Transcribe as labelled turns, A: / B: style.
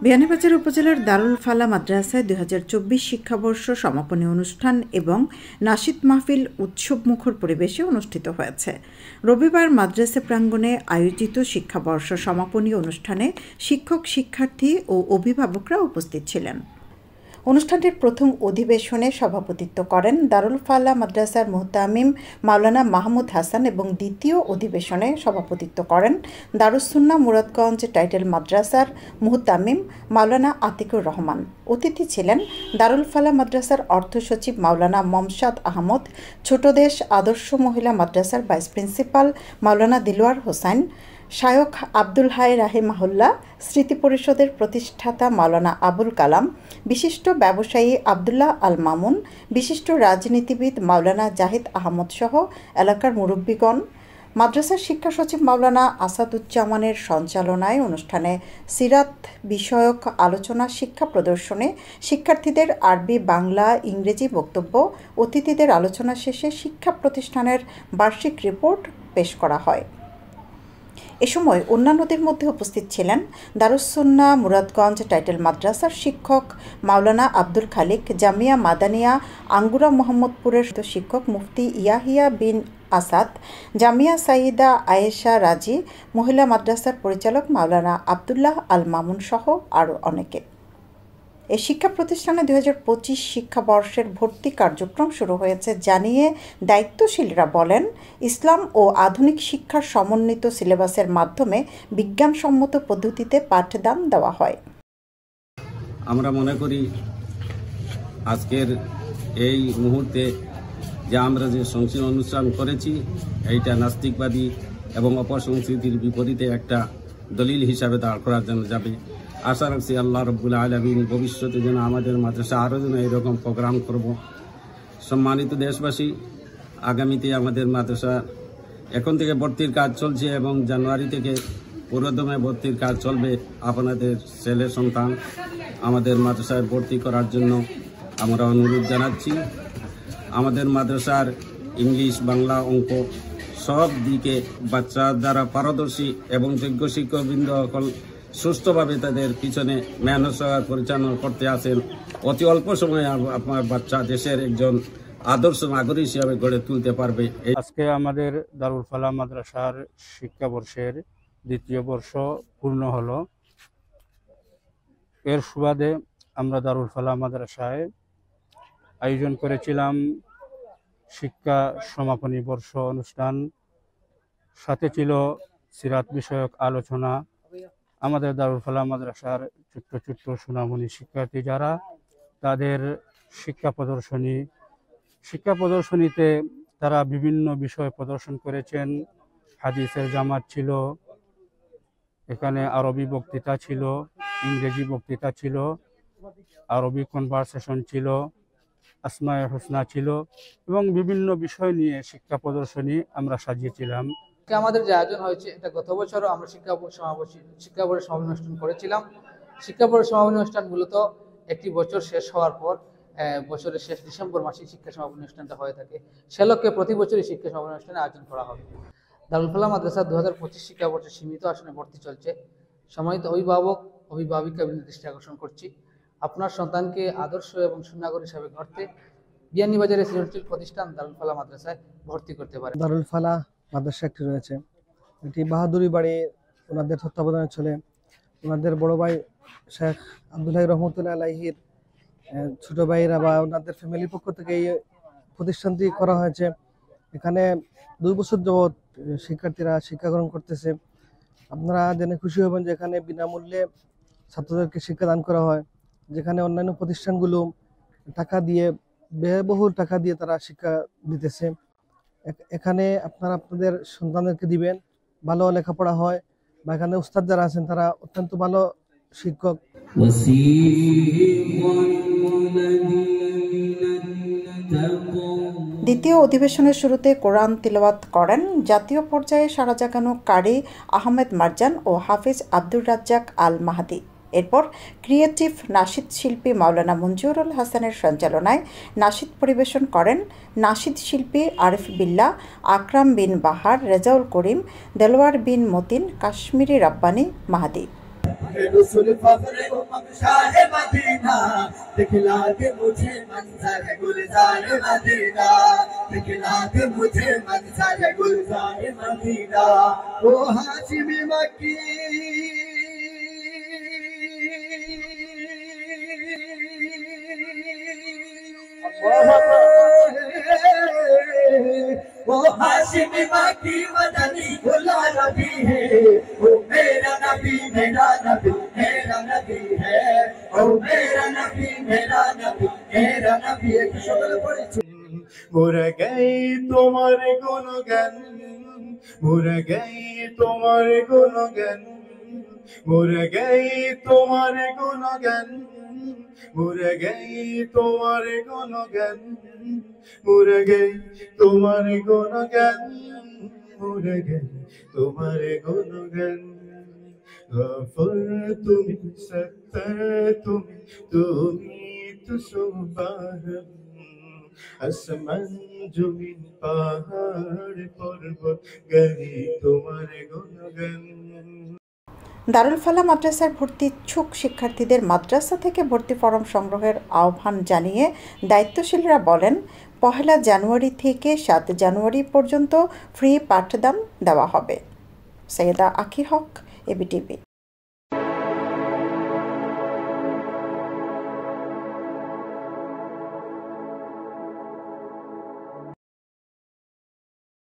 A: বিয়ানীবাজার উপজেলার দারুল ফালা মাদ্রাসায় ২০২৪ শিক্ষাবর্ষ সমাপনী অনুষ্ঠান এবং নাশিদ মাহফিল উৎসবমুখর পরিবেশে অনুষ্ঠিত হয়েছে। রবিবার মাদ্রাসা প্রাঙ্গণে আয়োজিত শিক্ষাবর্ষ সমাপনী অনুষ্ঠানে শিক্ষক, শিক্ষার্থী ও অভিভাবকরা উপস্থিত ছিলেন। অনুষ্ঠানটির প্রথম অধিবেশনে সভাপতিত্ব করেন দারুল ফালা মাদ্রাসার মুহতামিম মাওলানা মাহমুদ হাসান এবং দ্বিতীয় অধিবেশনে সভাপতিত্ব করেন দারুস সুন্নাহ মুরাদগঞ্জ টাইটেল মাদ্রাসার মুহতামিম মাওলানা আতিকুর রহমান। অতিথি ছিলেন দারুল ফালা মাদ্রাসার অর্থ সচিব মাওলানা মমসাদ আহমদ, ছোটদেশ আদর্শ মহিলা মাদ্রাসার ভাইস প্রিন্সিপাল মাওলানা দিলওয়ার হোসেন, শায়খ আব্দুল হাই রাহিমাহুল্লাহ, স্মৃতি পরিষদের প্রতিষ্ঠাতা মাওলানা আবুল কালাম, বিশিষ্ট ব্যবসায়ী আবদুল্লাহ আল মামুন, বিশিষ্ট রাজনীতিবিদ মাওলানা জাহিদ আহমদ সহ এলাকার মুরব্বীগণ। মাদ্রাসার শিক্ষা সচিব মাওলানা আসাদুজ্জামানের সঞ্চালনায় অনুষ্ঠানে সিরাত বিষয়ক আলোচনা, শিক্ষা প্রদর্শনে শিক্ষার্থীদের আরবি, বাংলা, ইংরেজি বক্তব্য, অতিথিদের আলোচনা শেষে শিক্ষা প্রতিষ্ঠানের বার্ষিক রিপোর্ট পেশ করা হয়। এ সময় অন্যান্যদের মধ্যে উপস্থিত ছিলেন দারুস সুন্নাহ মুরাদগঞ্জ টাইটেল মাদ্রাসার শিক্ষক মাওলানা আব্দুল খালিক, জামিয়া মাদানিয়া আঙ্গুরা মোহাম্মদপুরের শিক্ষক মুফতি ইয়াহিয়া বিন আসাদ, জামিয়া সাইয়্যিদা আয়েশা রাজি, মহিলা মাদ্রাসার পরিচালক মাওলানা আবদুল্লাহ আল মামুন সহ আরও অনেকে। এই শিক্ষা প্রতিষ্ঠানে ২০২৫ শিক্ষাবর্ষের ভর্তি কার্যক্রম শুরু হয়েছে জানিয়ে দায়িত্বশীলরা বলেন, ইসলাম ও আধুনিক শিক্ষার সমন্বিত সিলেবাসের মাধ্যমে বিজ্ঞানসম্মত পদ্ধতিতে পাঠদান দেওয়া হয়।
B: আমরা মনে করি আজকের এই মুহূর্তে যে আমরা যে সংস্কৃতি অনুষ্ঠান করেছি, এইটা নাস্তিকবাদী এবং অপসংস্কৃতির বিপরীতে একটা দলিল হিসাবে দাঁড় করার জন্য যাবে। আশা রাখছি আল্লাহ রব্বুল আলামিন ভবিষ্যতে যেন আমাদের মাদ্রাসা আরও যেন এরকম প্রোগ্রাম করব। সম্মানিত দেশবাসী, আগামীতে আমাদের মাদ্রাসা এখন থেকে ভর্তির কাজ চলছে এবং জানুয়ারি থেকে পুরোদমে ভর্তির কাজ চলবে। আপনাদের ছেলে সন্তান আমাদের মাদ্রাসায় ভর্তি করার জন্য আমরা অনুরোধ জানাচ্ছি। আমাদের মাদ্রাসার ইংলিশ, বাংলা, অঙ্ক সব দিকে বাচ্চা যারা পারদর্শী এবং যোগ্য শিক্ষকবৃন্দ সুষ্ঠুভাবে তাদের পিছনে মেহনত পরিচালনা করতে আসেন। অতি অল্প সময়ে আপনার বাচ্চা দেশের একজন আদর্শ নাগরিক হিসাবে গড়ে তুলতে পারবে।
C: আজকে আমাদের দারুল ফালা মাদ্রাসার শিক্ষাবর্ষের দ্বিতীয় বর্ষ পূর্ণ হলো। এর সুবাদে আমরা দারুল ফালা মাদ্রাসায় আয়োজন করেছিলাম শিক্ষা সমাপনী বর্ষ অনুষ্ঠান, সাথে ছিল সিরাত বিষয়ক আলোচনা। আমাদের দারুল ফালা মাদ্রাসার ছোট্ট ছোট্ট সোনামণি শিক্ষার্থী যারা, তাদের শিক্ষা প্রদর্শনীতে তারা বিভিন্ন বিষয় প্রদর্শন করেছেন। হাদিসের জামাত ছিল, এখানে আরবি বক্তৃতা ছিল, ইংরেজি বক্তৃতা ছিল, আরবি কনভারসেশন ছিল, আসমায়ে হুসনা ছিল এবং বিভিন্ন বিষয় নিয়ে শিক্ষা প্রদর্শনী আমরা সাজিয়েছিলাম।
D: আমাদের যে আয়োজন হয়েছে, এটা গত বছরও আমরা শিক্ষাবর্ষ সমাপনী অনুষ্ঠান করেছিলাম। শিক্ষাবর্ষ সমাপনী অনুষ্ঠান মূলত একটি বছর শেষ হওয়ার পর বছরের শেষ ডিসেম্বর মাসে শিক্ষা সমাপনী অনুষ্ঠানটা হয়ে থাকে। সে লক্ষ্যে প্রতি বছরই শিক্ষা সমাপনী অনুষ্ঠানের আয়োজন করা হবে। দারুল ফালা মাদ্রাসা ২০২৫ শিক্ষাবর্ষে সীমিত আসনে ভর্তি চলছে। সম্মানিত অভিভাবক, অভিভাবিকা দৃষ্টি আকর্ষণ করছি, আপনার সন্তানকে আদর্শ এবং সুনাগরিক হিসাবে গড়তে বিয়ানীবাজারে সৃজনশীল প্রতিষ্ঠান দারুল ফালা মাদ্রাসায় ভর্তি করতে পারে।
E: দারুল ফালা মাদ্রাসা একটি রয়েছে, এটি বাহাদুরি বাড়ি ওনাদের তত্ত্বাবধানে চলে। ওনাদের বড় ভাই শেখ আব্দুল হাই রহমতুল্লাহ আলাইহির ছোট ভাইরা বা ওনাদের ফ্যামিলির পক্ষ থেকে এই প্রতিষ্ঠানটি করা হয়েছে। এখানে ২ বছর যাবৎ শিক্ষার্থীরা শিক্ষা গ্রহণ করতেছে। আপনারা জেনে খুশি হবেন যে এখানে বিনামূল্যে ছাত্রদেরকে শিক্ষাদান করা হয়, যেখানে অন্যান্য প্রতিষ্ঠানগুলো টাকা দিয়ে, ব্যয়বহুল টাকা দিয়ে তারা শিক্ষা দিতেছে। এখানে আপনারা আপনাদের সন্তানদেরকে দিবেন, ভালো লেখাপড়া হয়, বা এখানে উস্তাদ যারা আছেন তারা অত্যন্ত ভালো শিক্ষক।
A: দ্বিতীয় অধিবেশনের শুরুতে কোরআন তিলাওয়াত করেন জাতীয় পর্যায়ে সারা জাগানো কারি আহমেদ মারজান ও হাফিজ আব্দুর রাজ্জাক আল মাহাদি। এরপর ক্রিয়েটিভ নাশিদ শিল্পী মাওলানা মঞ্জুরুল হাসানের সঞ্চালনায় নাশিদ পরিবেশন করেন নাশিদ শিল্পী আরিফ বিল্লাহ, আকরাম বিন বাহার, রেজাউল করিম, দেলোয়ার বিন মতিন, কাশ্মীরি রাব্বানি, মাহাদি।
F: रसूल फख्र उम्मत शाह मदीना दिखला दे मुझे मंजर गुलजार मदीना दिखला दे मुझे मंजर गुलजार मदीना ओ हाशिमी मक्की वो हाशिमी मक्की मदनी गुला नबी है वो मेरा नबी मेरा नबी मेरा नबी है ओ मेरा नबी मेरा नबी मेरा नबी एक शब्द पढ़े मोरा गई तुम्हारे गुणगान मोरा गई तुम्हारे गुणगान मोरा गई तुम्हारे गुणगान मोरा गई तुम्हारे गुणगान मोरा गई तुम्हारे गुणगान मोरा गई तुम्हारे गुणगान गफर तुम्हें सत्तर तुम्हें तो सुबह আসমান জমিন পাহাড় পর্বত গাই তোমার গুণগান।
A: দারুল ফালাহ মাদ্রাসার ভর্তি ইচ্ছুক শিক্ষার্থীদের মাদ্রাসা থেকে ভর্তি ফরম সংগ্রহের আহ্বান জানিয়ে দায়িত্বশীলরা বলেন, 1 জানুয়ারি থেকে 7 জানুয়ারি পর্যন্ত ফ্রি পাঠদান দেওয়া হবে। সৈয়দা আখি হক, এবিটিভি।